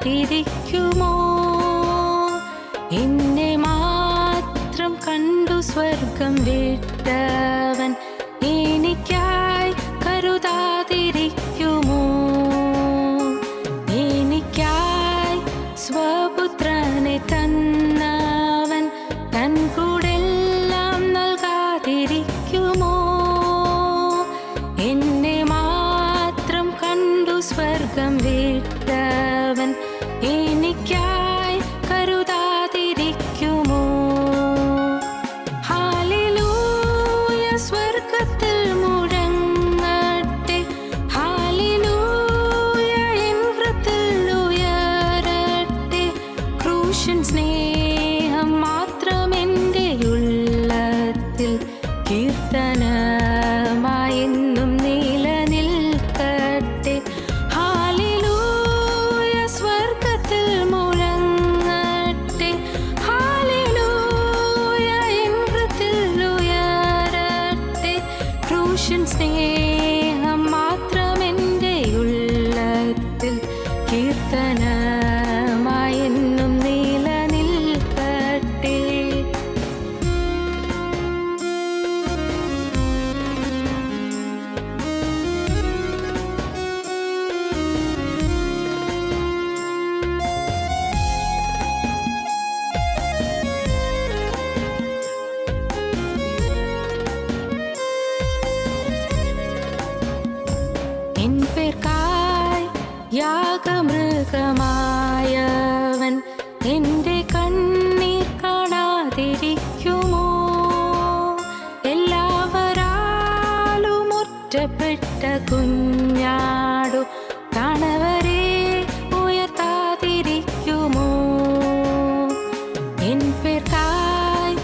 കരുതാതിരിക്കുമോ? എന്നെ മാത്രം കണ്ടു സ്വർഗം വിട്ടവൻ എനിക്കായി കരുതാതിരിക്കുമോ? എനിക്കായി സ്വപുത്രനെ തന്നവൻ തൻ കൂടെല്ലാം നൽകാതിരിക്കുമോ? എന്നെ മാത്രം കണ്ടു സ്വർഗം വിട്ടവൻ എനിക്കായി കരുതാതിരിക്കുമോ? ഹല്ലേലൂയ സ്വർഗ്ഗത്തിൽ മുഴങ്ങട്ടെ, ഹല്ലേലൂയ എൻ ഹൃദയത്തിൽ ഉയരട്ടെ. ക്രൂശൻ സ്നേഹം മാത്രം എൻ്റെ ഉള്ളത്തിൽ കീർത്തനമായെന്നും നിലനിൽക്കട്ടെ. ഹല്ലേലൂയ സ്വർഗ്ഗത്തിൽ മുഴങ്ങട്ടെ, ഹല്ലേലൂയ എൻ ഹൃദയത്തിൽ ഉയരട്ടെ. ക്രൂശൻ സ്നേഹം മാത്രം എൻ്റെ ഉള്ളത്തിൽ കീർത്തനമായെന്നും നിലനിൽക്കട്ടെ. എൻ പേർക്കായി യാഗമൃഗമായവൻ എൻ്റെ കണ്ണീർ കാണാതിരിക്കുമോ? എല്ലാവരാലും ഒറ്റപ്പെട്ട കുഞ്ഞാടു കാണവരെ ഉയർത്താതിരിക്കുമോ? എൻ പേർക്കായി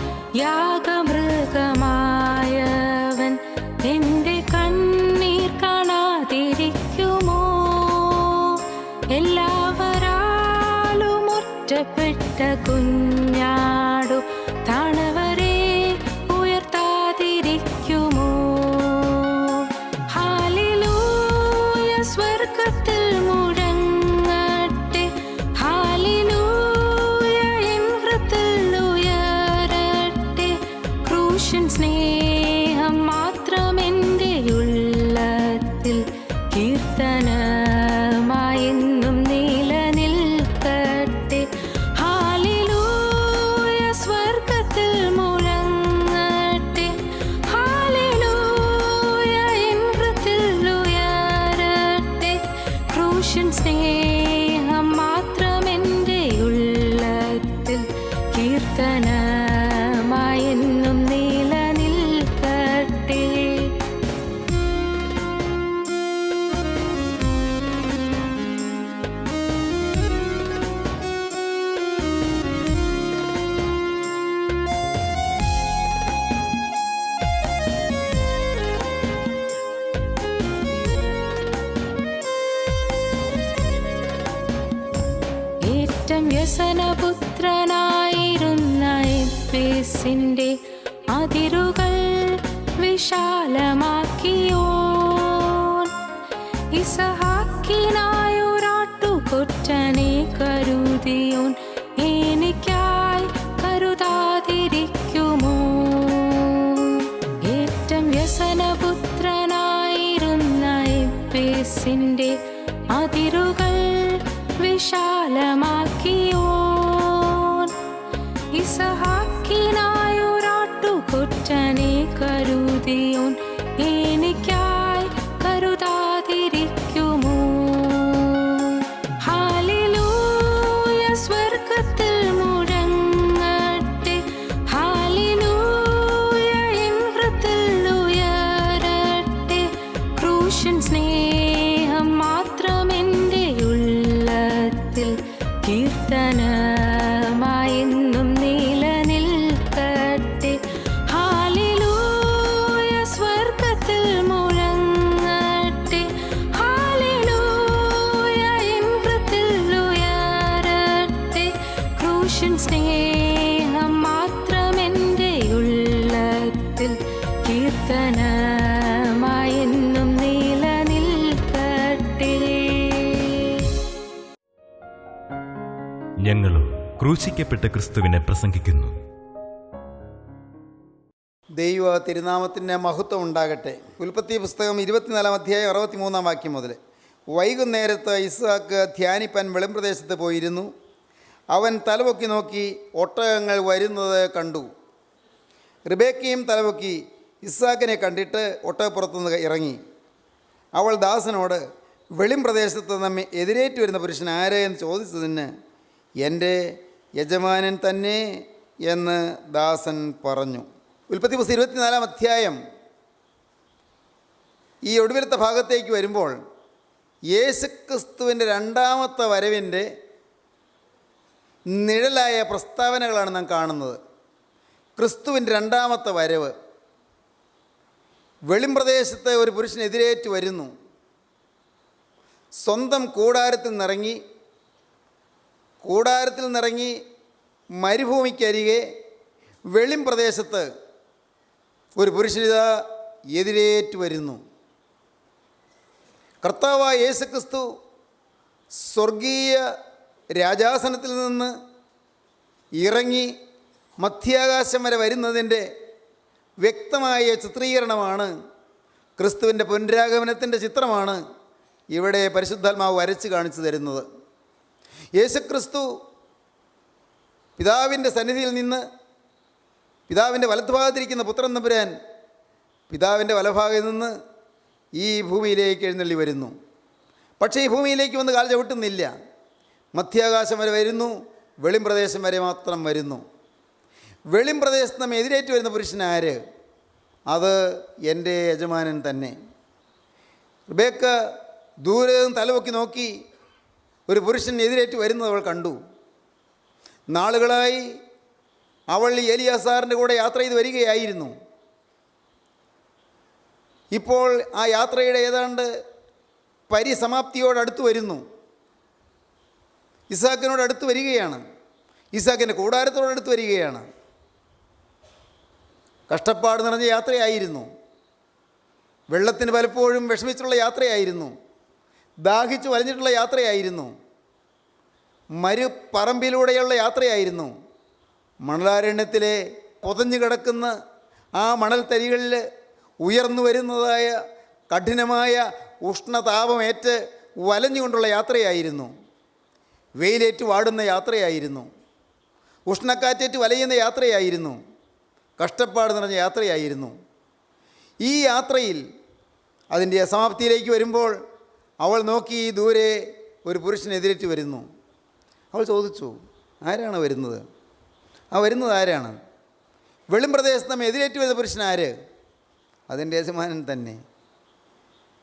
യാഗമൃഗമായവൻ എൻ്റെ കണ്ണീർ കാണാതിരിക്കുമോ? എല്ലാവരാലും ഒറ്റപ്പെട്ട കുഞ്ഞാടു താണവരെ ഉയർത്താതിരിക്കുമോ? ഹല്ലേലൂയ സ്വർഗ്ഗത്തിൽ മുഴങ്ങട്ടെ, ഹല്ലേലൂയ എൻ ഹൃദയത്തിൽ ഉയരട്ടെ. ക്രൂശൻ സ്നേഹം മാത്രം എൻ്റെ ഉള്ളത്തിൽ കീർത്തനമായെന്നും നിലനിൽക്കട്ടെ. ഹല്ലേലൂയ സ്വർഗ്ഗത്തിൽ മുഴങ്ങട്ടെ, ഹല്ലേലൂയ എൻ ഹൃദയത്തിൽ ഉയരട്ടെ. ക്രൂശൻ സ്നേഹം മാത്രം എൻ്റെ ഉള്ളത്തിൽ കീർത്തനമായെന്നും നിലനിൽക്കട്ടെ. ഏറ്റം വ്യസനപുത്രനായിരുന്ന എഫേസിന്റെ അതിരുകൾ വിശാലമാക്കിയോൻ, ഇസഹാക്കിനായൊരാട്ടുകൊറ്റനെ കരുതിയോൻ എനിക്കായി കരുതാതിരിക്കുമോ? ഏറ്റം വ്യസനപുത്രനായിരുന്ന എഫേസിന്റെ അതിരുകൾ വിശാലമാക്കിയോൻ, ഇസഹാക്കിനായൊരാട്ടുകൊറ്റനെ കരുതിയോൻ എനിക്കായി കരുതാതിരിക്കുമോ? ഹല്ലേലൂയ സ്വർഗ്ഗത്തിൽ മുഴങ്ങട്ടെ, ഹല്ലേലൂയ എൻ ഹൃദയത്തിൽ ഉയരട്ടെ. ക്രൂശൻ സ്നേഹം മാത്രം എൻ്റെ ഉള്ളത്തിൽ കീർത്തനമായെന്നും നിലനിൽക്കട്ടെ. ഹല്ലേലൂയ സ്വർഗ്ഗത്തിൽ മുഴങ്ങട്ടെ, ഹല്ലേലൂയ എൻ ഹൃദയത്തിൽ ഉയരട്ടെ. ക്രൂശൻ സ്നേഹം മാത്രം എൻ്റെ ഉള്ളത്തിൽ കീർത്തനമായെന്നും നിലനിൽക്കട്ടെ. ഞങ്ങളും ക്രൂശിക്കപ്പെട്ട ക്രിസ്തുവിനെ പ്രസംഗിക്കുന്നു. ദൈവ തിരുനാമത്തിൻ്റെ മഹത്വം ഉണ്ടാകട്ടെ. ഉൽപ്പത്തി പുസ്തകം 24 അധ്യായം 63 വാക്യം മുതൽ. വൈകുന്നേരത്ത് ഇസ്ഹാക്ക് ധ്യാനിപ്പാൻ വെളിമ്പ്രദേശത്ത് പോയിരുന്നു. അവൻ തലപൊക്കി നോക്കി ഒട്ടകങ്ങൾ വരുന്നത് കണ്ടു. റിബേക്കയും തലപൊക്കി ഇസ്ഹാക്കിനെ കണ്ടിട്ട് ഒട്ടകപ്പുറത്തുനിന്ന് ഇറങ്ങി. അവൾ ദാസനോട്, വെളിമ്പ്രദേശത്ത് നമ്മെ എതിരേറ്റ് വരുന്ന പുരുഷൻ ആര് എന്ന് ചോദിച്ചതിന്, എൻ്റെ യജമാനൻ തന്നെ എന്ന് ദാസൻ പറഞ്ഞു. ഉൽപ്പത്തി പുസ്തകം 24 അധ്യായം ഈ ഒടുവിലത്തെ ഭാഗത്തേക്ക് വരുമ്പോൾ യേശുക്രിസ്തുവിൻ്റെ രണ്ടാമത്തെ വരവിൻ്റെ നിഴലായ പ്രസ്താവനകളാണ് നാം കാണുന്നത്. ക്രിസ്തുവിൻ്റെ രണ്ടാമത്തെ വരവ്. വെളിമ്പ്രദേശത്ത് ഒരു പുരുഷൻ എതിരേറ്റ് വരുന്നു. സ്വന്തം കൂടാരത്തിൽ നിന്നിറങ്ങി മരുഭൂമിക്കരികെ വെളിമ്പ്രദേശത്ത് ഒരു പുരുഷനിതാ എതിരേറ്റ് വരുന്നു. കർത്താവായ യേശുക്രിസ്തു സ്വർഗീയ രാജാസനത്തിൽ നിന്ന് ഇറങ്ങി മധ്യാകാശം വരെ വരുന്നതിൻ്റെ വ്യക്തമായ ചിത്രീകരണമാണ്, ക്രിസ്തുവിൻ്റെ പുനരാഗമനത്തിൻ്റെ ചിത്രമാണ് ഇവിടെ പരിശുദ്ധാത്മാവ് വരച്ച് കാണിച്ചു തരുന്നത്. യേശുക്രിസ്തു പിതാവിൻ്റെ സന്നിധിയിൽ നിന്ന് പിതാവിൻ്റെ വലത്തുഭാഗത്തിരിക്കുന്ന പുത്രൻ തമ്പുരാൻ പിതാവിൻ്റെ വലഭാഗത്ത് നിന്ന് ഈ ഭൂമിയിലേക്ക് എഴുന്നള്ളി വരുന്നു. പക്ഷേ ഈ ഭൂമിയിലേക്ക് വന്ന് കാൽ ചവിട്ടുന്നില്ല. മധ്യാകാശം വരെ വരുന്നു, വെളിമ്പ്രദേശം വരെ മാത്രം വരുന്നു. വെളിമ്പ്രദേശത്ത് നമ്മെ എതിരേറ്റ് വരുന്ന പുരുഷനാര്? അത് എൻ്റെ യജമാനൻ തന്നെ. റിബേക്ക ദൂരെ നിന്ന് തലപൊക്കി നോക്കി ഒരു പുരുഷൻ എതിരേറ്റ് വരുന്നത് അവൾ കണ്ടു. നാളുകളായി അവൾ എലിയാസാറിൻ്റെ കൂടെ യാത്ര ചെയ്ത് വരികയായിരുന്നു. ഇപ്പോൾ ആ യാത്രയുടെ ഏതാണ്ട് പരിസമാപ്തിയോടടുത്ത് വരുന്നു. ഇസ്ഹാക്കിനോട് അടുത്ത് വരികയാണ്. ഇസ്ഹാക്കിൻ്റെ കൂടാരത്തോടടുത്ത് വരികയാണ്. കഷ്ടപ്പാട് നിറഞ്ഞ യാത്രയായിരുന്നു. വെള്ളത്തിന് പലപ്പോഴും വിഷമിച്ചുള്ള യാത്രയായിരുന്നു. ദാഹിച്ചു വലഞ്ഞിട്ടുള്ള യാത്രയായിരുന്നു. മരുപ്പറമ്പിലൂടെയുള്ള യാത്രയായിരുന്നു. മണലാരണ്യത്തിലെ പൊതഞ്ഞു കിടക്കുന്ന ആ മണൽത്തരികളിൽ ഉയർന്നു വരുന്നതായ കഠിനമായ ഉഷ്ണതാപമേറ്റ് വലഞ്ഞുകൊണ്ടുള്ള യാത്രയായിരുന്നു. വെയിലേറ്റ് വാടുന്ന യാത്രയായിരുന്നു. ഉഷ്ണക്കാറ്റേറ്റ് വലയുന്ന യാത്രയായിരുന്നു. കഷ്ടപ്പാട് നിറഞ്ഞ യാത്രയായിരുന്നു. ഈ യാത്രയിൽ അതിൻ്റെ അസമാപ്തിയിലേക്ക് വരുമ്പോൾ അവൾ നോക്കി ദൂരെ ഒരു പുരുഷനെതിരേറ്റ് വരുന്നു. അവൾ ചോദിച്ചു, ആരാണ് വരുന്നത്? ആ വരുന്നത് ആരാണ്? വെളിമ്പ്രദേശത്ത് നമ്മെ എതിരേറ്റ് വരുന്ന പുരുഷൻ ആര്? അതിൻ്റെ യജമാനൻ തന്നെ.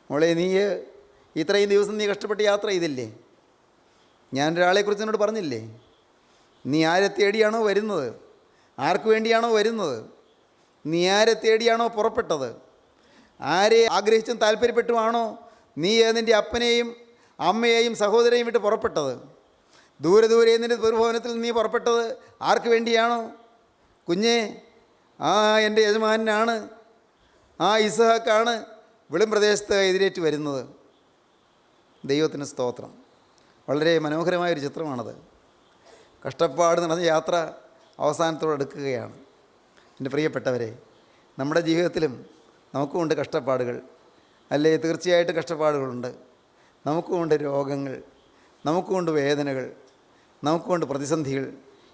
മോളെ, നീ ഇത്രയും ദിവസം നീ കഷ്ടപ്പെട്ട് യാത്ര ചെയ്തില്ലേ? ഞാനൊരാളെക്കുറിച്ച് എന്നോട് പറഞ്ഞില്ലേ? നീ ആരെ തേടിയാണോ വരുന്നത്? ആർക്ക് വേണ്ടിയാണോ വരുന്നത്? നീ ആരെ തേടിയാണോ പുറപ്പെട്ടത്? ആരെ ആഗ്രഹിച്ചും താല്പര്യപ്പെട്ടുമാണോ നീ നിൻ്റെ അപ്പനെയും അമ്മയെയും സഹോദരനെയും വിട്ട് പുറപ്പെട്ടത്? ദൂരെ നിൻ്റെ ദുർഭവനത്തിൽ നീ പുറപ്പെട്ടത് ആർക്ക് വേണ്ടിയാണോ? കുഞ്ഞേ, ആ എൻ്റെ യജമാനാണ്, ആ ഇസ്ഹാക്കാണ് വെളിമ്പ്രദേശത്ത് എതിരേറ്റ് വരുന്നത്. ദൈവത്തിന് സ്തോത്രം. വളരെ മനോഹരമായൊരു ചിത്രമാണത്. കഷ്ടപ്പാട് നടന്ന യാത്ര അവസാനത്തോടെ എടുക്കുകയാണ്. എൻ്റെ പ്രിയപ്പെട്ടവരെ, നമ്മുടെ ജീവിതത്തിലും നമുക്കുമുണ്ട് കഷ്ടപ്പാടുകൾ, അല്ലേ? തീർച്ചയായിട്ടും കഷ്ടപ്പാടുകളുണ്ട്. നമുക്കുമുണ്ട് രോഗങ്ങൾ, നമുക്കുമുണ്ട് വേദനകൾ, നമുക്കുമുണ്ട് പ്രതിസന്ധികൾ.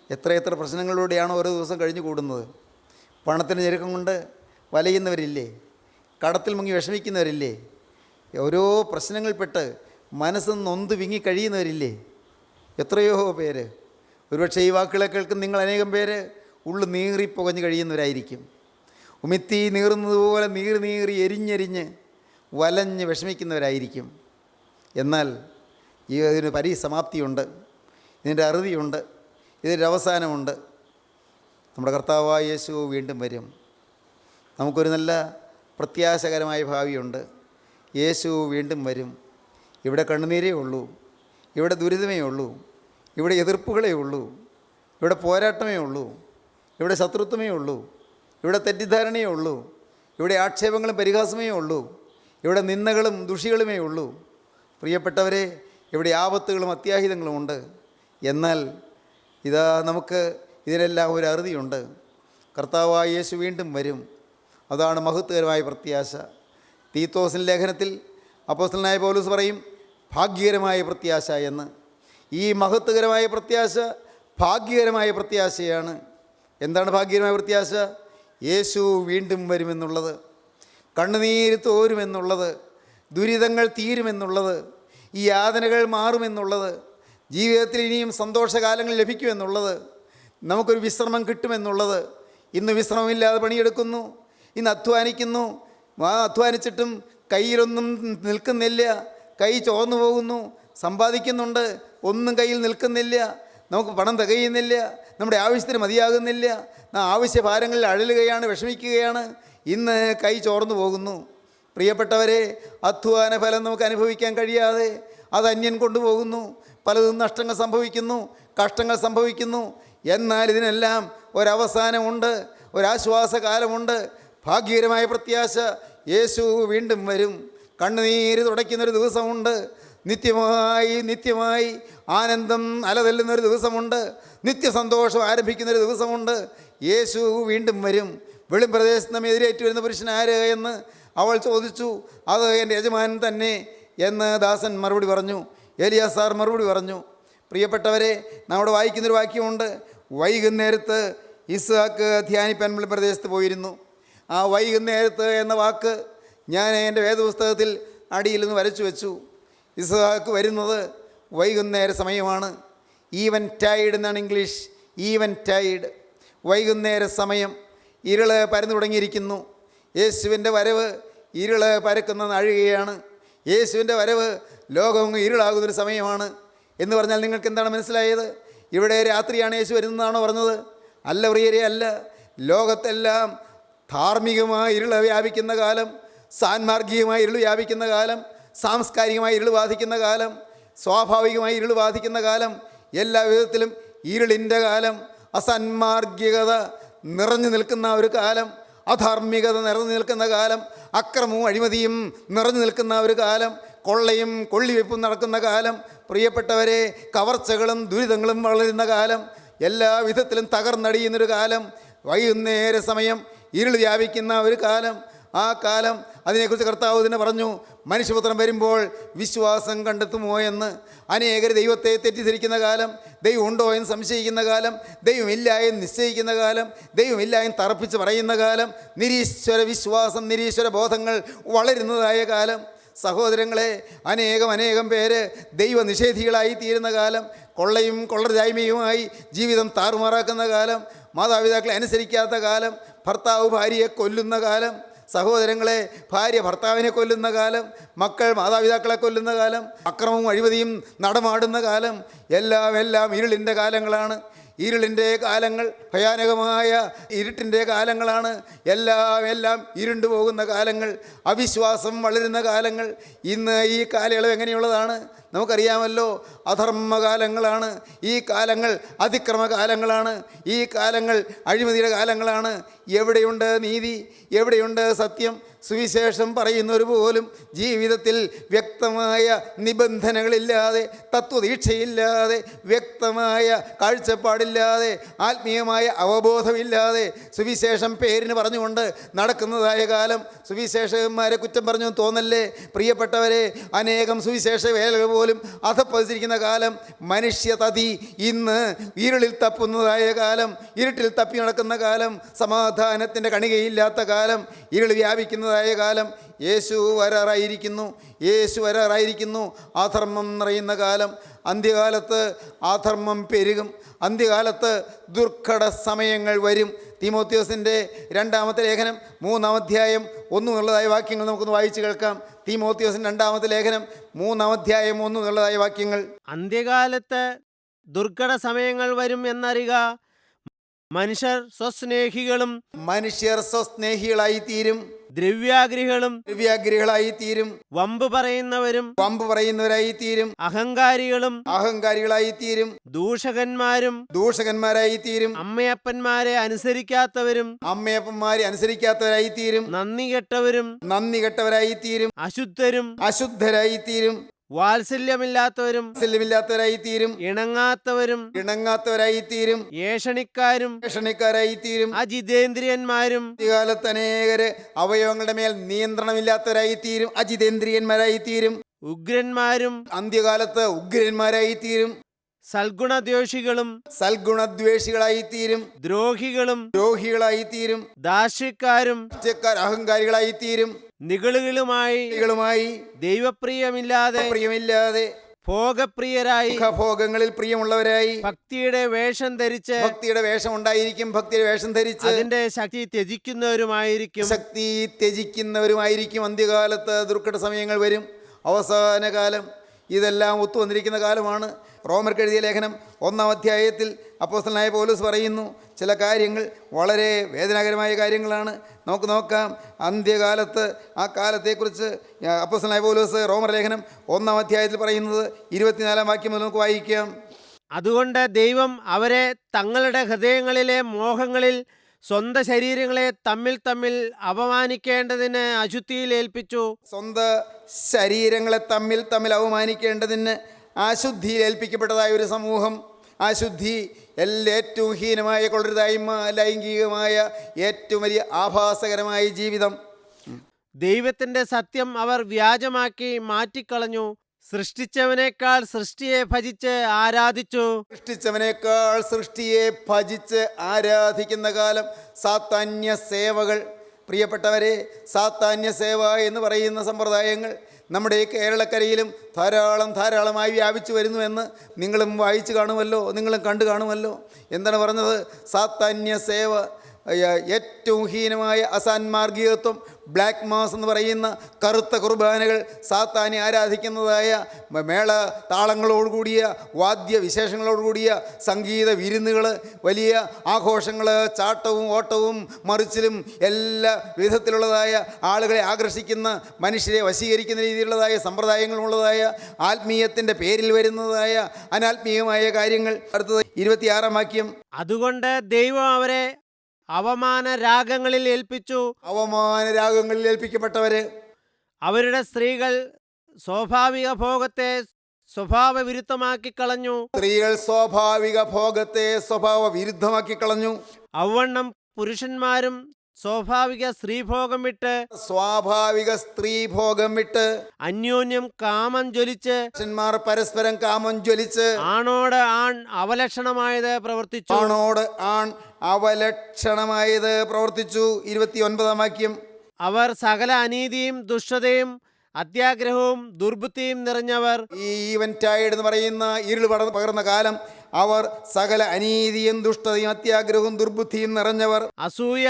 എത്രയെത്ര പ്രശ്നങ്ങളിലൂടെയാണ് ഓരോ ദിവസം കഴിഞ്ഞു കൂടുന്നത്. പണത്തിന് ഞെരുക്കം കൊണ്ട് വലയുന്നവരില്ലേ? കടത്തിൽ മുങ്ങി വിഷമിക്കുന്നവരില്ലേ? ഓരോ പ്രശ്നങ്ങളിൽപ്പെട്ട് മനസ്സ് നൊന്ത് വിങ്ങി കഴിയുന്നവരില്ലേ? എത്രയോ പേര്. ഒരുപക്ഷെ ഈ വാക്കുകളെ കേൾക്കുന്ന നിങ്ങൾ അനേകം പേര് ഉള്ളു നീറിപ്പുകഞ്ഞ് കഴിയുന്നവരായിരിക്കും. ഉമിത്തി നീറുന്നതുപോലെ നീറി എരിഞ്ഞെരിഞ്ഞ് വലഞ്ഞ് വിഷമിക്കുന്നവരായിരിക്കും. എന്നാൽ ഇതിന് പരിസമാപ്തിയുണ്ട്, ഇതിൻ്റെ അറുതിയുണ്ട്, ഇതിൻ്റെ അവസാനമുണ്ട്. നമ്മുടെ കർത്താവായ യേശു വീണ്ടും വരും. നമുക്കൊരു നല്ല പ്രത്യാശകരമായ ഭാവിയുണ്ട്. യേശു വീണ്ടും വരും. ഇവിടെ കണ്ണുനീരേ ഉള്ളൂ, ഇവിടെ ദുരിതമേ ഉള്ളൂ, ഇവിടെ എതിർപ്പുകളേ ഉള്ളൂ, ഇവിടെ പോരാട്ടമേ ഉള്ളൂ, ഇവിടെ ശത്രുത്വമേ ഉള്ളൂ, ഇവിടെ തെറ്റിദ്ധാരണയേ ഉള്ളൂ, ഇവിടെ ആക്ഷേപങ്ങളും പരിഹാസമേ ഉള്ളൂ, ഇവിടെ നിന്ദകളും ദുഷികളുമേ ഉള്ളൂ. പ്രിയപ്പെട്ടവരെ, ഇവിടെ ആപത്തുകളും അത്യാഹിതങ്ങളുമുണ്ട്. എന്നാൽ ഇതാ നമുക്ക് ഇതിനെല്ലാം ഒരു അറുതിയുണ്ട്. കർത്താവായ യേശു വീണ്ടും വരും. അതാണ് മഹത്വകരമായ പ്രത്യാശ. തീത്തോസിൻ ലേഖനത്തിൽ അപ്പോസ്തലനായ പൗലോസ് പറയും ഭാഗ്യകരമായ പ്രത്യാശ എന്ന്. ഈ മഹത്വകരമായ പ്രത്യാശ ഭാഗ്യകരമായ പ്രത്യാശയാണ്. എന്താണ് ഭാഗ്യകരമായ പ്രത്യാശ? യേശു വീണ്ടും വരുമെന്നുള്ളത്, കണ്ണുനീര് തോരുമെന്നുള്ളത്, ദുരിതങ്ങൾ തീരുമെന്നുള്ളത്, ഈ യാതനകൾ മാറുമെന്നുള്ളത്, ജീവിതത്തിൽ ഇനിയും സന്തോഷകാലങ്ങൾ ലഭിക്കുമെന്നുള്ളത്, നമുക്കൊരു വിശ്രമം കിട്ടുമെന്നുള്ളത്. ഇന്ന് വിശ്രമമില്ലാതെ പണിയെടുക്കുന്നു, ഇന്ന് അധ്വാനിക്കുന്നു, അധ്വാനിച്ചിട്ടും കയ്യിലൊന്നും നിൽക്കുന്നില്ല, കൈ ചോർന്നു പോകുന്നു. സമ്പാദിക്കുന്നുണ്ട്, ഒന്നും കയ്യിൽ നിൽക്കുന്നില്ല, നമുക്ക് പണം തികയുന്നില്ല, നമ്മുടെ ആവശ്യത്തിന് മതിയാകുന്നില്ല, ആവശ്യഭാരങ്ങളിൽ അഴലുകയാണ്, വിഷമിക്കുകയാണ്. ഇന്ന് കൈ ചോർന്നു പോകുന്നു. പ്രിയപ്പെട്ടവരെ, അധ്വാന ഫലം നമുക്ക് അനുഭവിക്കാൻ കഴിയാതെ അത് അന്യൻ കൊണ്ടുപോകുന്നു. പലതും നഷ്ടങ്ങൾ സംഭവിക്കുന്നു, കഷ്ടങ്ങൾ സംഭവിക്കുന്നു. എന്നാൽ ഇതിനെല്ലാം ഒരവസാനമുണ്ട്, ഒരാശ്വാസകാലമുണ്ട്. ഭാഗ്യകരമായ പ്രത്യാശ, യേശു വീണ്ടും വരും. കണ്ണുനീര് തുടയ്ക്കുന്നൊരു ദിവസമുണ്ട്, നിത്യമായി ആനന്ദം അലതല്ലുന്നൊരു ദിവസമുണ്ട്, നിത്യസന്തോഷം ആരംഭിക്കുന്നൊരു ദിവസമുണ്ട്. യേശു വീണ്ടും വരും. വെളിം പ്രദേശത്ത് നമ്മെ എതിരേറ്റു വരുന്ന പുരുഷൻ ആര് എന്ന് അവൾ ചോദിച്ചു. അത് എൻ്റെ യജമാനൻ തന്നെ എന്ന് ദാസൻ മറുപടി പറഞ്ഞു. ഏലിയാസാർ മറുപടി പറഞ്ഞു. പ്രിയപ്പെട്ടവരെ, നമ്മുടെ വായിക്കുന്നൊരു വാക്യമുണ്ട്, വൈകുന്നേരത്ത് ഇസ്ഹാക്ക് ധ്യാനിപ്പാൻ വെളിം പ്രദേശത്ത് പോയിരുന്നു. ആ വൈകുന്നേരത്ത് എന്ന വാക്ക് ഞാൻ എൻ്റെ വേദപുസ്തകത്തിൽ അടിയിൽ നിന്ന് വരച്ചു വെച്ചു. ഇസ്ഹാക്ക് വരുന്നത് വൈകുന്നേര സമയമാണ്. ഈവൻ ടൈഡ് എന്നാണ് ഇംഗ്ലീഷ്. ഈവൻ ടൈഡ്, വൈകുന്നേര സമയം. ഇരുള് പരന്നു തുടങ്ങിയിരിക്കുന്നു. യേശുവിൻ്റെ വരവ് ഇരുള് പരക്കുന്ന നാഴികയാണ്. യേശുവിൻ്റെ വരവ് ലോകം ഇരുളാകുന്നൊരു സമയമാണ് എന്ന് പറഞ്ഞാൽ നിങ്ങൾക്ക് എന്താണ് മനസ്സിലായത്? ഇവിടെ രാത്രിയാണ് യേശു വരുന്നതാണോ പറഞ്ഞത്? അല്ല പ്രിയരെ, അല്ല. ലോകത്തെല്ലാം ധാർമ്മികമായി ഇരുള് വ്യാപിക്കുന്ന കാലം, സാൻമാർഗികമായി ഇരുള് വ്യാപിക്കുന്ന കാലം, സാംസ്കാരികമായി ഇരുള് ബാധിക്കുന്ന കാലം, സ്വാഭാവികമായി ഇരുള് ബാധിക്കുന്ന കാലം, എല്ലാ വിധത്തിലും ഇരുളിൻ്റെ കാലം, അസന്മാർഗികത നിറഞ്ഞു നിൽക്കുന്ന ഒരു കാലം, അധാർമികത നിറഞ്ഞു നിൽക്കുന്ന കാലം, അക്രമവും അഴിമതിയും നിറഞ്ഞു നിൽക്കുന്ന ഒരു കാലം, കൊള്ളയും കൊള്ളിവെപ്പും നടക്കുന്ന കാലം, പ്രിയപ്പെട്ടവരെ കവർച്ചകളും ദുരിതങ്ങളും വളരുന്ന കാലം, എല്ലാ വിധത്തിലും തകർന്നടിയുന്നൊരു കാലം, വൈകുന്നേര സമയം ഇരുൾ വ്യാപിക്കുന്ന ഒരു കാലം. ആ കാലം, അതിനെക്കുറിച്ച് കർത്താവ് തന്നെ പറഞ്ഞു, മനുഷ്യപുത്രൻ വരുമ്പോൾ വിശ്വാസം കണ്ടെത്തുമോ എന്ന്. അനേകർ ദൈവത്തെ തെറ്റിദ്ധരിക്കുന്ന കാലം, ദൈവം ഉണ്ടോ എന്ന് സംശയിക്കുന്ന കാലം, ദൈവമില്ല എന്ന് നിശ്ചയിക്കുന്ന കാലം, ദൈവമില്ല എന്ന് തറപ്പിച്ച് പറയുന്ന കാലം, നിരീശ്വര വിശ്വാസം, നിരീശ്വര ബോധങ്ങൾ വളരുന്നതായ കാലം. സഹോദരങ്ങളെ, അനേകം പേര് ദൈവനിഷേധികളായി തീരുന്ന കാലം, കൊള്ളയും കൊള്ളരുതായ്മയുമായി ജീവിതം താറുമാറാക്കുന്ന കാലം, മാതാപിതാക്കളെ അനുസരിക്കാത്ത കാലം, ഭർത്താവ് ഭാര്യയെ കൊല്ലുന്ന കാലം, സഹോദരങ്ങളെ ഭാര്യ ഭർത്താവിനെ കൊല്ലുന്ന കാലം, മക്കൾ മാതാപിതാക്കളെ കൊല്ലുന്ന കാലം, അക്രമവും അഴിമതിയും നടമാടുന്ന കാലം, എല്ലാം ഇരുളിൻ്റെ കാലങ്ങളാണ്. ഇരുളിൻ്റെ കാലങ്ങൾ, ഭയാനകമായ ഇരുട്ടിൻ്റെ കാലങ്ങളാണ്. എല്ലാം ഇരുണ്ടു പോകുന്ന കാലങ്ങൾ, അവിശ്വാസം വളരുന്ന കാലങ്ങൾ. ഇന്ന് ഈ കാലയളവ് എങ്ങനെയുള്ളതാണ് നമുക്കറിയാമല്ലോ. അധർമ്മകാലങ്ങളാണ് ഈ കാലങ്ങൾ, അതിക്രമകാലങ്ങളാണ് ഈ കാലങ്ങൾ, അഴിമതിയുടെ കാലങ്ങളാണ്. എവിടെയുണ്ട് നീതി? എവിടെയുണ്ട് സത്യം? സുവിശേഷം പറയുന്നവർ പോലും ജീവിതത്തിൽ വ്യക്തമായ നിബന്ധനകളില്ലാതെ, തത്വദീക്ഷയില്ലാതെ, വ്യക്തമായ കാഴ്ചപ്പാടില്ലാതെ, ആത്മീയമായ അവബോധമില്ലാതെ സുവിശേഷം പേരിന് പറഞ്ഞുകൊണ്ട് നടക്കുന്നതായ കാലം. സുവിശേഷകന്മാരെ കുറ്റം പറഞ്ഞു തോന്നല്ലേ പ്രിയപ്പെട്ടവരെ. അനേകം സുവിശേഷ വേലകൾ പോലും അധപ്പതിച്ചിരിക്കുന്ന കാലം. മനുഷ്യതതി ഇന്ന് ഇരുളിൽ തപ്പുന്നതായ കാലം, ഇരുട്ടിൽ തപ്പി നടക്കുന്ന കാലം, സമാധാനത്തിൻ്റെ കണികയില്ലാത്ത കാലം, ഇരുൾ വ്യാപിക്കുന്നതായ കാലം. യേശു വരാറായിരിക്കുന്നു. അധർമ്മം നിറയുന്ന കാലം. അന്ത്യകാലത്ത് അധർമ്മം പെരുകും. അന്ത്യകാലത്ത് ദുർഘട സമയങ്ങൾ വരും. തീമോത്തിയോസിൻ്റെ 2-ാമത്തെ ലേഖനം 3-ാം അധ്യായം 1 എന്നുള്ളതായ വാക്യങ്ങൾ നമുക്കൊന്ന് വായിച്ചു കേൾക്കാം. തീമോത്തിയോസിൻ്റെ 2-ാമത്തെ ലേഖനം 3-ാം അധ്യായം 1 എന്നുള്ളതായ വാക്യങ്ങൾ. അന്ത്യകാലത്ത് ദുർഘട സമയങ്ങൾ വരും എന്നറിയുക. മനുഷ്യർ സ്വസ്നേഹികളായി തീരും, ദ്രവ്യാഗ്രഹികളായി തീരും, വമ്പ് പറയുന്നവരായി തീരും, അഹങ്കാരികളായി തീരും, ദൂഷകന്മാരായി തീരും, അമ്മയപ്പന്മാരെ അനുസരിക്കാത്തവരായി തീരും, നന്ദി കെട്ടവരായി തീരും, അശുദ്ധരായി തീരും, വാത്സല്യമില്ലാത്തവരും വാത്സല്യമില്ലാത്തവരായിത്തീരും, ഇണങ്ങാത്തവരും ഇണങ്ങാത്തവരായിത്തീരും, ഏഷണിക്കാരും ഭക്ഷണിക്കാരായിത്തീരും. അജിതേന്ദ്രിയന്മാരും കാലത്ത് അനേകര് അവയവങ്ങളുടെ മേൽ നിയന്ത്രണമില്ലാത്തവരായിത്തീരും, അജിതേന്ദ്രിയന്മാരായിത്തീരും. ഉഗ്രന്മാരും അന്ത്യകാലത്ത് ഉഗ്രന്മാരായിത്തീരും, സൽഗുണദ്വേഷികളും സൽഗുണദ്വേഷികളായിത്തീരും, ദ്രോഹികളും ദ്രോഹികളായിത്തീരും, ദാസ്യക്കാരും അഹങ്കാരികളായിത്തീരും, നിഗളുകളുമായി ദൈവപ്രിയമില്ലാതെ പ്രിയമില്ലാതെ ഭോഗപ്രിയരായി ഭോഗങ്ങളിൽ പ്രിയമുള്ളവരായി ഭക്തിയുടെ വേഷം ധരിച്ച് ഭക്തിയുടെ വേഷം ഉണ്ടായിരിക്കും, ഭക്തിയുടെ വേഷം ധരിച്ച് അതിന്റെ ശക്തി ത്യജിക്കുന്നവരുമായിരിക്കും. ശക്തി ത്യജിക്കുന്നവരുമായിരിക്കും. അന്ത്യകാലത്ത് ദുർഘട സമയങ്ങൾ വരും, അവസാന കാലം. ഇതെല്ലാം ഒത്തുവന്നിരിക്കുന്ന കാലമാണ്. റോമർക്ക് എഴുതിയ ലേഖനം 1-ാം അധ്യായത്തിൽ അപ്പോസ്തലനായ പൗലോസ് പറയുന്നു ചില കാര്യങ്ങൾ വളരെ വേദനാകരമായ കാര്യങ്ങളാണ്. നമുക്ക് നോക്കാം അന്ത്യകാലത്ത് ആ കാലത്തെക്കുറിച്ച് അപ്പോസ്തലനായ പൗലോസ് റോമർ ലേഖനം 1-ാം അധ്യായത്തിൽ പറയുന്നത് 24-ാം വാക്യം മുതൽ നമുക്ക് വായിക്കാം. അതുകൊണ്ട് ദൈവം അവരെ തങ്ങളുടെ ഹൃദയങ്ങളിലെ മോഹങ്ങളിൽ സ്വന്തം ശരീരങ്ങളെ തമ്മിൽ തമ്മിൽ അപമാനിക്കേണ്ടതിന് അശുദ്ധിയിൽ ഏൽപ്പിച്ചു. സ്വന്തം ശരീരങ്ങളെ തമ്മിൽ തമ്മിൽ അവമാനിക്കേണ്ടതിന് അശുദ്ധിയിൽ ഏൽപ്പിക്കപ്പെട്ടതായ ഒരു സമൂഹം. അശുദ്ധി ഏറ്റവും ഹീനമായ കൊള്ളരുതായ്മ, ലൈംഗികമായ ഏറ്റവും വലിയ ആഭാസകരമായ ജീവിതം. ദൈവത്തിന്റെ സത്യം അവർ വ്യാജമാക്കി മാറ്റിക്കളഞ്ഞു. സൃഷ്ടിച്ചവനേക്കാൾ സൃഷ്ടിയെ ഭജിച്ച് ആരാധിച്ചു. സൃഷ്ടിച്ചവനേക്കാൾ സൃഷ്ടിയെ ഭജിച്ച് ആരാധിക്കുന്ന കാലം. സാത്താന്യ സേവകൾ, പ്രിയപ്പെട്ടവരെ, സാത്താന്യ സേവ എന്ന് പറയുന്ന സമ്പ്രദായങ്ങൾ നമ്മുടെ കേരളക്കരയിലും ധാരാളമായി വ്യാപിച്ചു വരുന്നുവെന്ന് നിങ്ങളും വായിച്ചു കാണുമല്ലോ, നിങ്ങളും കണ്ടു കാണുമല്ലോ. എന്താണ് പറഞ്ഞത്? സാത്താന്യ സേവ, ഏറ്റവും ഹീനമായ അസാൻമാർഗികത്വം, ബ്ലാക്ക് മാസ് എന്ന് പറയുന്ന കറുത്ത കുർബാനകൾ, സാത്താനെ ആരാധിക്കുന്നതായ മേള താളങ്ങളോടുകൂടിയ വാദ്യവിശേഷങ്ങളോടുകൂടിയ സംഗീത വിരുന്നുകൾ, വലിയ ആഘോഷങ്ങൾ, ചാട്ടവും ഓട്ടവും മറിച്ചിലും എല്ലാ വിധത്തിലുള്ളതായ ആളുകളെ ആകർഷിക്കുന്ന, മനുഷ്യരെ വശീകരിക്കുന്ന രീതിയിലുള്ളതായ സമ്പ്രദായങ്ങളുള്ളതായ ആത്മീയത്തിൻ്റെ പേരിൽ വരുന്നതായ അനാത്മീയമായ കാര്യങ്ങൾ. അടുത്തത് 26-ാം വാക്യം. അതുകൊണ്ട് ദൈവം അവരെ അവമാന രാഗങ്ങളിൽ ഏൽപ്പിച്ചു. അവമാന രാഗങ്ങളിൽ ഏൽപ്പിക്കപ്പെട്ടവര്. അവരുടെ സ്ത്രീകൾ സ്വാഭാവിക ഭോഗത്തെ സ്വഭാവ വിരുദ്ധമാക്കി കളഞ്ഞു. സ്ത്രീകൾ സ്വാഭാവിക ഭോഗത്തെ സ്വഭാവ വിരുദ്ധമാക്കി കളഞ്ഞു. അവണ്ണം പുരുഷന്മാരും സ്വാഭാവിക സ്ത്രീഭോഗം വിട്ട് അന്യോന്യം കാമം ജ്വലിച്ച് പുരുഷന്മാർ പരസ്പരം കാമം ജ്വലിച്ച് ആണോട് ആൺ അവലക്ഷണമായത് പ്രവർത്തിച്ചു. ആണോട് ആൺ അവലക്ഷണമായത് പ്രവർത്തിച്ചു. 29-ാം വാക്യം. അവർ സകല അനീതിയും ദുഷ്ടതയും അത്യാഗ്രഹവും ദുർബുദ്ധിയും നിറഞ്ഞവർ. ഈ ഈവൻറ്റൈഡ് എന്ന് പറയുന്ന ഇരുൾ പകർന്ന കാലം. അവർ സകല അനീതിയും ദുഷ്ടതയും അത്യാഗ്രഹവും ദുർബുദ്ധിയും നിറഞ്ഞവർ. അസൂയ,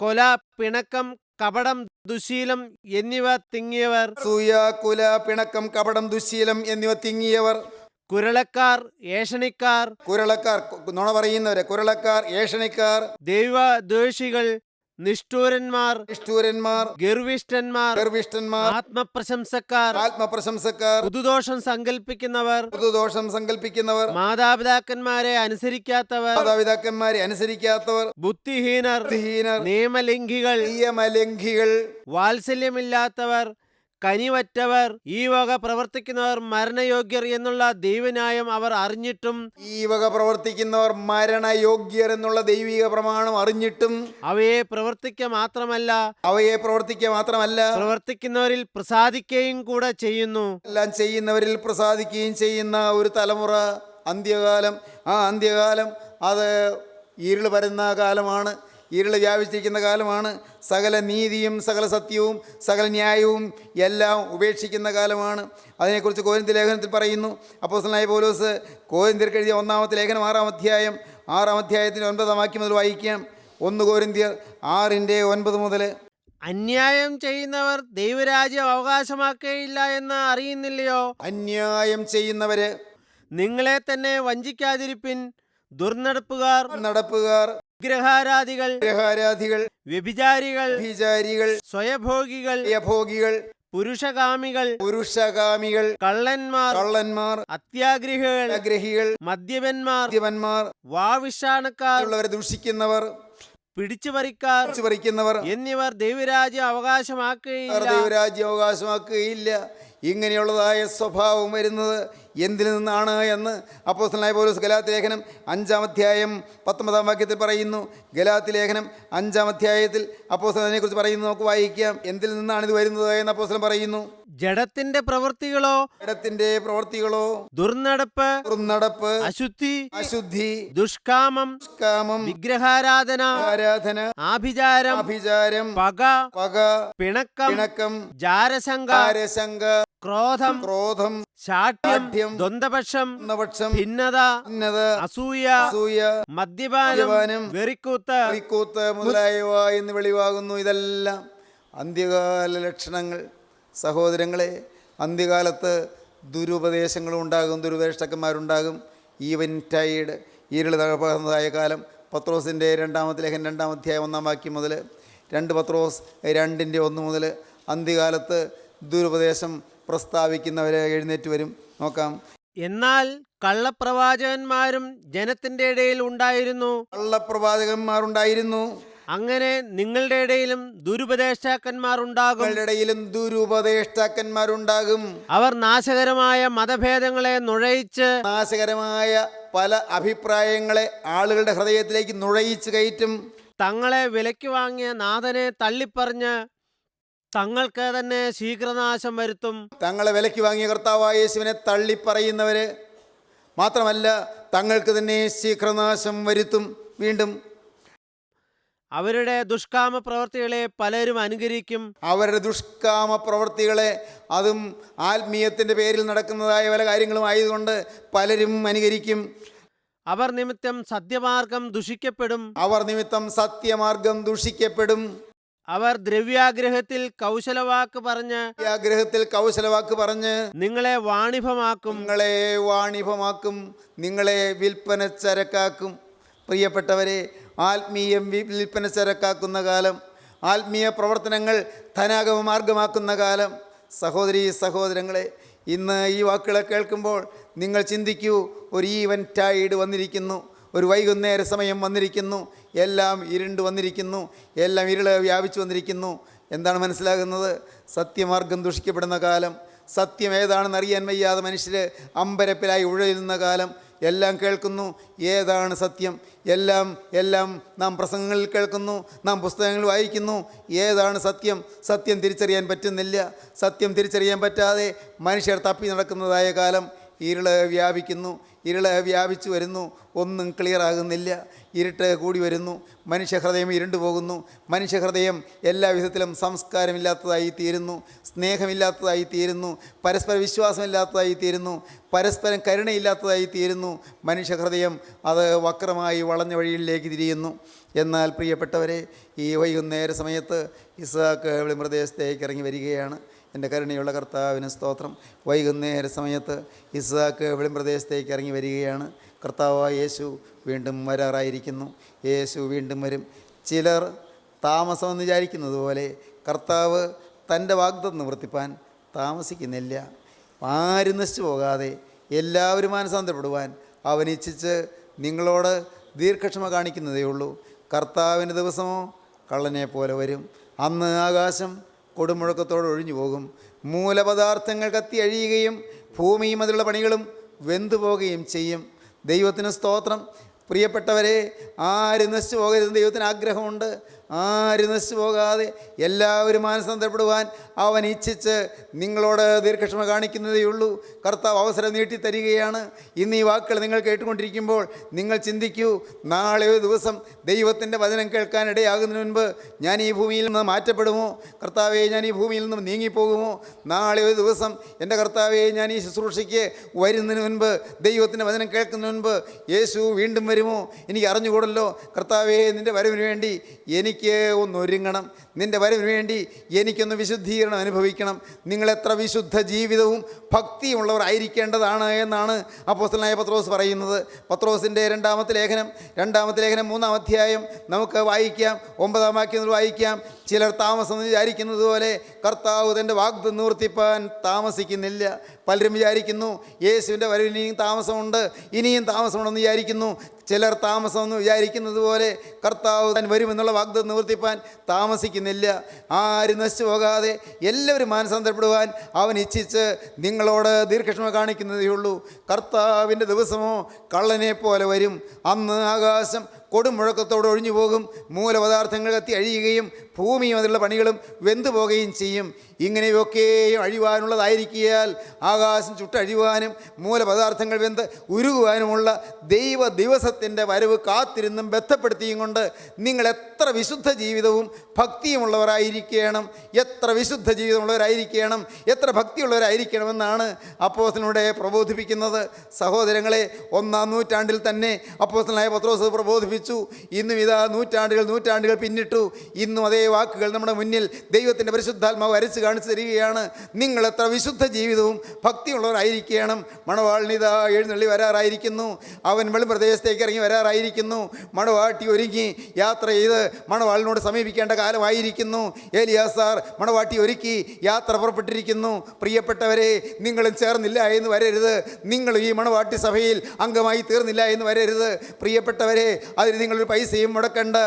കൊല, പിണക്കം, കപടം, ദുശീലം എന്നിവ തിങ്ങിയവർ. അസൂയ, കുല, പിണക്കം, കപടം, ദുശീലം എന്നിവ തിങ്ങിയവർ. കുരളക്കാർ, ഏഷണിക്കാർ, നുണ പറയുന്നവര്, കുരളക്കാർ, ഏഷണിക്കാർ, ദൈവദ്വേഷികൾ, നിഷ്ഠൂരന്മാർ, ഗർവിഷ്ഠന്മാർ, ആത്മപ്രശംസക്കാർ, പുതുദോഷം സങ്കല്പിക്കുന്നവർ, മാതാപിതാക്കന്മാരെ അനുസരിക്കാത്തവർ, ബുദ്ധിഹീനർ, നിയമലംഘികൾ, വാത്സല്യമില്ലാത്തവർ, കനിവറ്റവർ, ഈ വക പ്രവർത്തിക്കുന്നവർ മരണയോഗ്യർ എന്നുള്ള ദൈവന്യായം അവർ അറിഞ്ഞിട്ടും എന്നുള്ള ദൈവിക പ്രമാണം അറിഞ്ഞിട്ടും അവയെ പ്രവർത്തിക്കുക മാത്രമല്ല പ്രവർത്തിക്കുന്നവരിൽ പ്രസാദിക്കുകയും കൂടെ ചെയ്യുന്നു. എല്ലാം ചെയ്യുന്നവരിൽ പ്രസാദിക്കുകയും ചെയ്യുന്ന ഒരു തലമുറ. അന്ത്യകാലം. ആ അന്ത്യകാലം അത് ഇരുൾ വരുന്ന കാലമാണ്, ഇരുൾ വ്യാപിച്ചിരിക്കുന്ന കാലമാണ്. സകല നീതിയും സകല സത്യവും സകല ന്യായവും എല്ലാം ഉപേക്ഷിക്കുന്ന കാലമാണ്. അതിനെക്കുറിച്ച് കൊരിന്ത്യർ ലേഖനത്തിൽ പറയുന്നു. അപ്പോസ്തലനായ പൗലോസ് കൊരിന്ത്യർക്ക് എഴുതിയ 1-ാമത്തെ ലേഖനം 6-ാം അധ്യായം 6-ാം അധ്യായത്തിന് 9-ാം വാക്യം മുതൽ വായിക്കാം. 1 കൊരിന്ത്യർ 6:9 മുതൽ. അന്യായം ചെയ്യുന്നവർ ദൈവരാജ്യം അവകാശമാക്കുകയില്ല എന്ന് അറിയുന്നില്ലയോ? അന്യായം ചെയ്യുന്നവര് നിങ്ങളെ തന്നെ വഞ്ചിക്കാതിരിപ്പിൻ. ദുർനടപ്പുകാർ, വിഗ്രഹാരാധികൾ, വ്യഭിചാരികൾ, സ്വയഭോഗികൾ, പുരുഷകാമികൾ, കള്ളന്മാർ, അത്യാഗ്രഹികൾ, മദ്യപന്മാർ, വാവിഷാണക്കാർ, ദുഷിക്കുന്നവർ, പിടിച്ചുപറിക്കുന്നവർ എന്നിവർ ദൈവരാജ്യം അവകാശമാക്കുകയില്ല. ഇങ്ങനെയുള്ളതായ സ്വഭാവം വരുന്നത് എന്തിൽ നിന്നാണ് എന്ന് അപ്പോസ്തലനായ പൗലോസ് ഗലാത്യ ലേഖനം 5-ാം അധ്യായം 19-ാം വാക്യത്തിൽ പറയുന്നു. ഗലാത്യ ലേഖനം 5-ാം അധ്യായത്തിൽ അപ്പോസ്തലനെക്കുറിച്ച് പറയുന്നു. നമുക്ക് വായിക്കാം. എന്തിൽ നിന്നാണ് ഇത് വരുന്നത് എന്ന് അപ്പോസ്തലൻ പറയുന്നു. ജഡത്തിന്റെ പ്രവൃത്തികളോ ദുർനടപ്പ്, അശുദ്ധി, ദുഷ്കാമം, വിഗ്രഹാരാധന, ആഭിചാരം, പക, പിണക്കം, ജാരശങ്ക, ക്രോധം, ശാഠ്യം, ദ്വന്ദ്വപക്ഷം, ഭിന്നത, അസൂയ, മദ്യപാനം, വെറിക്കൂത്ത് മുതലായവ എന്ന് വെളിവാകുന്നു. ഇതെല്ലാം അന്ത്യകാല ലക്ഷണങ്ങൾ. സഹോദരങ്ങളെ, അന്ത്യകാലത്ത് ദുരുപദേശങ്ങളും ഉണ്ടാകും, ദുരുപദേഷ്ടക്കന്മാരുണ്ടാകും. ഈവൻറ്റൈഡ്, ഇരുൾ തകർന്നതായ കാലം. പത്രോസിൻ്റെ 2-ാമത്തെ ലേഖനം 2-ാം അധ്യായം 1-ാം വാക്യം മുതൽ 2 പത്രോസ് 2:1 മുതൽ അന്ത്യകാലത്ത് ദുരുപദേശം പ്രസ്താവിക്കുന്നവരെ എഴുന്നേറ്റ് വരും. നോക്കാം. എന്നാൽ കള്ളപ്രവാചകന്മാരും ജനത്തിന്റെ ഇടയിൽ ഉണ്ടായിരുന്നു. കള്ളപ്രവാചകന്മാരുണ്ടായിരുന്നു. അങ്ങനെ നിങ്ങളുടെ ഇടയിലും ദുരുപദേഷ്ടാക്കന്മാരുണ്ടാകും. അവർ നാശകരമായ മതഭേദങ്ങളെ നുഴയിച്ച്, നാശകരമായ പല അഭിപ്രായങ്ങളെ ആളുകളുടെ ഹൃദയത്തിലേക്ക് നുഴയിച്ച് കയറ്റും. തങ്ങളെ വിലയ്ക്ക് വാങ്ങിയ നാഥനെ തള്ളിപ്പറഞ്ഞ് തങ്ങൾക്ക് തന്നെ ശീഘ്രനാശം വരുത്തും. തങ്ങളെ വിലയ്ക്ക് വാങ്ങിയ കർത്താവായ യേശുവിനെ തള്ളിപ്പറയുന്നവര് മാത്രമല്ല, തങ്ങൾക്ക് തന്നെ ശീഘ്രനാശം വരുത്തും. വീണ്ടും അവരുടെ ദുഷ്കാമ പ്രവൃത്തികളെ പലരും അനുകരിക്കും. അവരുടെ ദുഷ്കാമ പ്രവൃത്തികളെ, അതും ആത്മീയത്തിൻ്റെ പേരിൽ നടക്കുന്നതായ പല കാര്യങ്ങളും ആയതുകൊണ്ട് പലരും അനുകരിക്കും. അവർ നിമിത്തം സത്യമാർഗം ദുഷിക്കപ്പെടും. അവർ ദ്രവ്യാഗ്രഹത്തിൽ കൗശലവാക്ക് പറഞ്ഞ് നിങ്ങളെ വാണിഭമാക്കും, നിങ്ങളെ വിൽപ്പന ചരക്കാക്കും. പ്രിയപ്പെട്ടവരെ, ആത്മീയം വിൽപ്പന ചരക്കാക്കുന്ന കാലം, ആത്മീയ പ്രവർത്തനങ്ങൾ ധനാഗമ മാർഗമാക്കുന്ന കാലം. സഹോദരീ സഹോദരങ്ങളെ, ഇന്ന് ഈ വാക്കുകളെ കേൾക്കുമ്പോൾ നിങ്ങൾ ചിന്തിക്കൂ. ഒരു ഈവൻറ്റൈഡ് വന്നിരിക്കുന്നു, ഒരു വൈകുന്നേര സമയം വന്നിരിക്കുന്നു, എല്ലാം ഇരുണ്ട് വന്നിരിക്കുന്നു, എല്ലാം ഇരുള് വ്യാപിച്ചു വന്നിരിക്കുന്നു. എന്താണ് മനസ്സിലാകുന്നത്? സത്യമാർഗം ദുഷിക്കപ്പെടുന്ന കാലം. സത്യം ഏതാണെന്ന് അറിയാൻ വയ്യാതെ മനുഷ്യർ അമ്പരപ്പിലായി ഉഴലുന്ന കാലം. എല്ലാം കേൾക്കുന്നു, ഏതാണ് സത്യം? എല്ലാം നാം പ്രസംഗങ്ങളിൽ കേൾക്കുന്നു, നാം പുസ്തകങ്ങൾ വായിക്കുന്നു. ഏതാണ് സത്യം? സത്യം തിരിച്ചറിയാൻ പറ്റുന്നില്ല. സത്യം തിരിച്ചറിയാൻ പറ്റാതെ മനുഷ്യർ തപ്പി നടക്കുന്നതായ കാലം. ഇരുള് വ്യാപിച്ചു വരുന്നു, ഒന്നും ക്ലിയർ ആകുന്നില്ല. ഇരുട്ട് കൂടി വരുന്നു, മനുഷ്യഹൃദയം ഇരുണ്ടു പോകുന്നു. മനുഷ്യഹൃദയം എല്ലാ വിധത്തിലും സംസ്കാരമില്ലാത്തതായി തീരുന്നു, സ്നേഹമില്ലാത്തതായി തീരുന്നു, പരസ്പര വിശ്വാസമില്ലാത്തതായി തീരുന്നു, പരസ്പരം കരുണയില്ലാത്തതായി തീരുന്നു. മനുഷ്യഹൃദയം അത് വക്രമായി വളഞ്ഞ വഴിയിലേക്ക് തിരിയുന്നു. എന്നാൽ പ്രിയപ്പെട്ടവരെ, ഈ വൈകുന്നേര സമയത്ത് ഇസ്ഹാക്ക് വെളിമ്പ്രദേശത്തേക്ക് ഇറങ്ങി വരികയാണ്. എൻ്റെ കരുണയുള്ള കർത്താവിന് സ്തോത്രം. വൈകുന്നേര സമയത്ത് ഇസ്ഹാക്ക് വെളിമ്പ്രദേശത്തേക്ക് ഇറങ്ങി വരികയാണ്. കർത്താവായ യേശു വീണ്ടും വരാറായിരിക്കുന്നു. യേശു വീണ്ടും വരും. ചിലർ താമസമെന്ന് വിചാരിക്കുന്നത് പോലെ കർത്താവ് തൻ്റെ വാഗ്ദത്തം നിവർത്തിപ്പാൻ താമസിക്കുന്നില്ല. ആരും നശിച്ചു പോകാതെ എല്ലാവരും മാനസാന്തരപ്പെടുവാൻ അവൻ ഇച്ഛിച്ച് നിങ്ങളോട് ദീർഘക്ഷമ കാണിക്കുന്നതേ ഉള്ളൂ. കർത്താവിൻ്റെ ദിവസമോ കള്ളനെ പോലെ വരും. അന്ന് ആകാശം കൊടുമുഴക്കത്തോടെ ഒഴിഞ്ഞു പോകും, മൂലപദാർത്ഥങ്ങൾ കത്തി അഴിയുകയും ഭൂമിയും അതിലുള്ള പണികളും വെന്തുപോകുകയും ചെയ്യും. ദൈവത്തിന് സ്തോത്രം. പ്രിയപ്പെട്ടവരെ, ആരും നശിച്ചു പോകരുത്. ദൈവത്തിന് ആഗ്രഹമുണ്ട്. ആരും നശിച്ചു പോകാതെ എല്ലാവരും മാനസാന്തരപ്പെടുവാൻ അവൻ ഇച്ഛിച്ച് നിങ്ങളോട് ദീർഘക്ഷമ കാണിക്കുന്നതേ ഉള്ളൂ. കർത്താവ് അവസരം നീട്ടിത്തരികയാണ്. ഇന്ന് ഈ വാക്കുകൾ നിങ്ങൾ കേട്ടുകൊണ്ടിരിക്കുമ്പോൾ നിങ്ങൾ ചിന്തിക്കൂ, നാളെ ഒരു ദിവസം ദൈവത്തിൻ്റെ വചനം കേൾക്കാൻ ഇടയാകുന്നതിന് മുൻപ് ഞാൻ ഈ ഭൂമിയിൽ നിന്ന് മാറ്റപ്പെടുമോ? കർത്താവേ, ഞാൻ ഈ ഭൂമിയിൽ നിന്നും നീങ്ങിപ്പോകുമോ? നാളെ ഒരു ദിവസം എൻ്റെ കർത്താവേ, ഞാൻ ഈ ശുശ്രൂഷയ്ക്ക് വരുന്നതിന് മുൻപ്, ദൈവത്തിൻ്റെ വചനം കേൾക്കുന്നതിന് മുൻപ് യേശു വീണ്ടും വരുമോ? എനിക്ക് അറിഞ്ഞുകൂടല്ലോ. കർത്താവേ, നിൻ്റെ വരവിന് വേണ്ടി എനിക്ക് ഒന്നൊരുങ്ങണം. നിൻ്റെ വരവിന് വേണ്ടി എനിക്കൊന്ന് വിശുദ്ധീകരണം അനുഭവിക്കണം. നിങ്ങളെത്ര വിശുദ്ധ ജീവിതവും ഭക്തിയുമുള്ളവരായിരിക്കേണ്ടതാണ് എന്നാണ് അപ്പോസ്തലനായ പത്രോസ് പറയുന്നത്. പത്രോസിൻ്റെ 2-ാമത്തെ ലേഖനം 3-ാം അധ്യായം നമുക്ക് വായിക്കാം. 9-ാം വാക്യം വായിക്കാം. ചിലർ താമസം വിചാരിക്കുന്നത് പോലെ കർത്താവ് തൻ്റെ വാഗ്ദത്തം നിവർത്തിപ്പാൻ താമസിക്കുന്നില്ല. പലരും വിചാരിക്കുന്നു യേശുവിൻ്റെ വരവിന് ഇനിയും താമസമുണ്ടെന്ന് വിചാരിക്കുന്നു. ചിലർ താമസം എന്ന് വിചാരിക്കുന്നത് പോലെ കർത്താവ് താൻ വരുമെന്നുള്ള വാഗ്ദത്തം നിവർത്തിപ്പാൻ താമസിക്കുന്നില്ല. ആരും നശിച്ചു പോകാതെ എല്ലാവരും മാനസാന്തരപ്പെടുവാൻ അവൻ ഇച്ഛിച്ച് നിങ്ങളോട് ദീർഘക്ഷമ കാണിക്കുന്നതേ ഉള്ളൂ. കർത്താവിൻ്റെ ദിവസമോ കള്ളനെ പോലെ വരും. അന്ന് ആകാശം കൊടുമുഴക്കത്തോടെ ഒഴിഞ്ഞു പോകും, മൂലപദാർത്ഥങ്ങൾ കത്തി അഴിയുകയും ഭൂമിയും അതിലുള്ള പണികളും വെന്തുപോകുകയും ചെയ്യും. ഇങ്ങനെയൊക്കെയും അഴിവാനുള്ളതായിരിക്കിയാൽ ആകാശം ചുട്ടഴിയുവാനും മൂലപദാർത്ഥങ്ങൾ വെന്ത് ഉരുകുവാനുമുള്ള ദൈവ ദിവസത്തിൻ്റെ വരവ് കാത്തിരുന്നും ബന്ധപ്പെടുത്തിയും കൊണ്ട് നിങ്ങൾ എത്ര വിശുദ്ധ ജീവിതവും ഭക്തിയുമുള്ളവരായിരിക്കണം, എത്ര വിശുദ്ധ ജീവിതമുള്ളവരായിരിക്കണം, എത്ര ഭക്തിയുള്ളവരായിരിക്കണമെന്നാണ് അപ്പോസ്തലനോട് പ്രബോധിപ്പിക്കുന്നത്. സഹോദരങ്ങളെ, 1-ാം നൂറ്റാണ്ടിൽ തന്നെ അപ്പോസ്തലനായ പത്രോസ് പ്രബോധിപ്പിച്ചു. ഇന്നും ഇതാ നൂറ്റാണ്ടുകൾ പിന്നിട്ടു. ഇന്നും അതേ വാക്കുകൾ നമ്മുടെ മുന്നിൽ ദൈവത്തിൻ്റെ പരിശുദ്ധാത്മാവ് വരച്ച് കാണിച്ചു തരികയാണ്. നിങ്ങൾ എത്ര വിശുദ്ധ ജീവിതവും ഭക്തിയുള്ളവരായിരിക്കണം. മണവാളിനിതാ എഴുന്നള്ളി വരാറായിരിക്കുന്നു. അവൻ വെളിപ്രദേശത്തേക്ക് ഇറങ്ങി വരാറായിരിക്കുന്നു. മണവാട്ടി ഒരുങ്ങി യാത്ര ചെയ്ത് മണവാളിനോട് സമീപിക്കേണ്ട കാലമായിരിക്കുന്നു. ഏലിയാസാർ മണവാട്ടി ഒരുക്കി യാത്ര പുറപ്പെട്ടിരിക്കുന്നു. പ്രിയപ്പെട്ടവരെ, നിങ്ങളും ചേർന്നില്ല എന്ന് വരരുത്. നിങ്ങൾ ഈ മണവാട്ടി സഭയിൽ അംഗമായി തീർന്നില്ല എന്ന് വരരുത്. പ്രിയപ്പെട്ടവരെ, അതിന് നിങ്ങളൊരു പൈസയും മുടക്കണ്ട.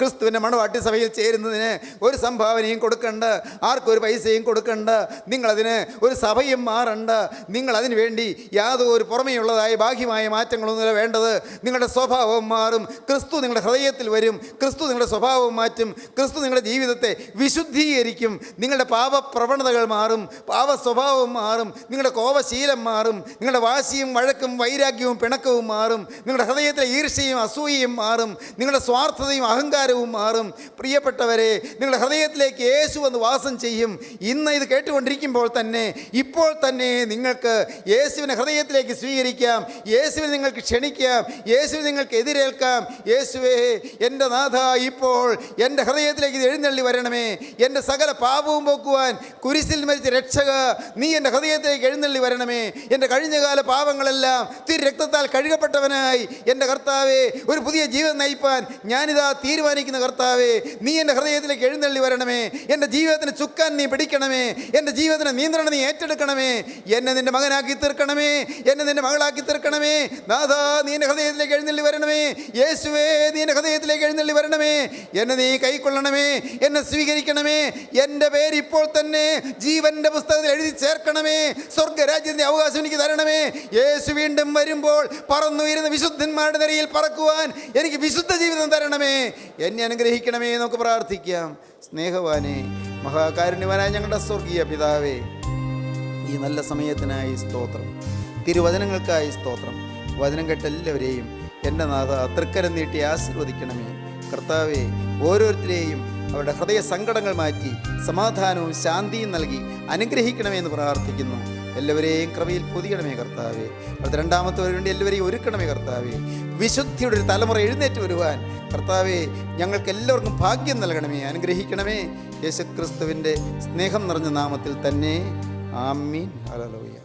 ക്രിസ്തുവിൻ്റെ മണവാട്ടി സഭയിൽ ചേരുന്നതിന് ഒരു സംഭാവനയും കൊടുക്കണ്ട, ആർക്കും ഒരു പൈസയും കൊടുക്കണ്ട. നിങ്ങളതിന് ഒരു സഭയും മാറണ്ട. നിങ്ങളതിനു വേണ്ടി യാതൊരു പുറമേയുള്ളതായ ബാഹ്യമായ മാറ്റങ്ങളൊന്നുമില്ല വേണ്ടത്. നിങ്ങളുടെ സ്വഭാവം മാറും. ക്രിസ്തു നിങ്ങളുടെ ഹൃദയത്തിൽ വരും. ക്രിസ്തു നിങ്ങളുടെ സ്വഭാവം മാറ്റും. ക്രിസ്തു നിങ്ങളുടെ ജീവിതത്തെ വിശുദ്ധീകരിക്കും. നിങ്ങളുടെ പാപപ്രവണതകൾ മാറും, പാപ സ്വഭാവം മാറും, നിങ്ങളുടെ കോപശീലം മാറും, നിങ്ങളുടെ വാശിയും വഴക്കും വൈരാഗ്യവും പിണക്കവും മാറും, നിങ്ങളുടെ ഹൃദയത്തിലെ ഈർഷ്യയും അസൂയയും മാറും, നിങ്ങളുടെ സ്വാർത്ഥതയും അഹങ്കാരവും മാറും. പ്രിയപ്പെട്ടവരെ, നിങ്ങളുടെ ഹൃദയത്തിലേക്ക് യേശു വന്ന് വാസം ചെയ്യും. ഇന്ന് ഇത് കേട്ടുകൊണ്ടിരിക്കുമ്പോൾ തന്നെ, ഇപ്പോൾ തന്നെ നിങ്ങൾക്ക് യേശുവിനെ ഹൃദയത്തിലേക്ക് സ്വീകരിക്കാം. യേശുവിനെ നിങ്ങൾക്ക് ക്ഷണിക്കാം. യേശുവിനെ നിങ്ങൾക്ക് എതിരേൽക്കാം. യേശുവേ, എൻ്റെ നാഥ, ഇപ്പോൾ എൻ്റെ ഹൃദയത്തിലേക്ക് ഇത് എഴുന്നള്ളി വരണമേ. എൻ്റെ സകല പാപവും പോക്കുവാൻ കുരിശിൽ മരിച്ച രക്ഷക, നീ എൻ്റെ ഹൃദയത്തിലേക്ക് എഴുന്നള്ളി വരണമേ. എൻ്റെ കഴിഞ്ഞകാല പാപങ്ങളെല്ലാം തിരു രക്തത്താൽ കഴുകപ്പെട്ടവനായി എൻ്റെ കർത്താവേ, ഒരു പുതിയ ജീവിതം നയിപ്പാൻ ഞാനിതാ തീരുമാനിക്കുന്ന കർത്താവേ, നീ എൻ്റെ ഹൃദയത്തിലേക്ക് എഴുന്നള്ളി വരണമേ. എൻ്റെ ജീവിതത്തിന് ചുക്കാൻ നീ പിടിക്കണമേ. എൻ്റെ ജീവിതത്തിന് നിയന്ത്രണം നീ ഏറ്റെടുക്കണമേ. എന്നെ നിൻ്റെ മകനാക്കി തീർക്കണമേ. എന്നെ നിൻ്റെ മകളാക്കി തീർക്കണമേ. നാഥാ, നീ എൻ്റെ ഹൃദയത്തിലേക്ക് എഴുന്നള്ളി വരണമേ. യേശുവേ, നീ എൻ്റെ ഹൃദയത്തിലേക്ക് എഴുന്നള്ളി വരണമേ. എന്നെ നീ കൈക്കൊള്ളണമേ. എന്നെ സ്വീകരിക്കണമേ. എൻ്റെ പേര് ഇപ്പോൾ തന്നെ ജീവൻ്റെ പുസ്തകത്തിൽ എഴുതി ചേർക്കണമേ. സ്വർഗരാജ്യത്തിൻ്റെ അവകാശം എനിക്ക് തരണമേ. യേശു വീണ്ടും വരുമ്പോൾ പറന്നുയരുന്ന വിശുദ്ധന്മാരുടെ നിരയിൽ പറക്കുവാൻ എനിക്ക് വിശുദ്ധ ജീവിതം തരണമേ. എന്നെ അനുഗ്രഹിക്കണമേ. നമുക്ക് പ്രാർത്ഥിക്കാം. സ്നേഹവാനേ, മഹാകാരുണ്യവാനായ ഞങ്ങളുടെ സ്വർഗീയ പിതാവേ, ഈ നല്ല സമയത്തിനായി സ്തോത്രം, തിരുവചനങ്ങൾക്കായി സ്തോത്രം. വചനം കേട്ട എല്ലാവരെയും എൻ്റെ നാഥ തൃക്കരം നീട്ടി ആശീർവദിക്കണമേ. കർത്താവേ, ഓരോരുത്തരെയും അവരുടെ ഹൃദയ സങ്കടങ്ങൾ മാറ്റി സമാധാനവും ശാന്തിയും നൽകി അനുഗ്രഹിക്കണമേ എന്ന് പ്രാർത്ഥിക്കുന്നു. എല്ലാവരെയും കൃപയിൽ പൊതിയണമേ കർത്താവേ. അത് രണ്ടാമത്തെ വേണ്ടി എല്ലാവരെയും ഒരുക്കണമേ കർത്താവേ. വിശുദ്ധിയുടെ ഒരു തലമുറ എഴുന്നേറ്റ് വരുവാൻ കർത്താവേ ഞങ്ങൾക്ക് എല്ലാവർക്കും ഭാഗ്യം നൽകണമേ, അനുഗ്രഹിക്കണമേ. യേശുക്രിസ്തുവിൻ്റെ സ്നേഹം നിറഞ്ഞ നാമത്തിൽ തന്നെ. ആമീൻ. ഹല്ലേലൂയ.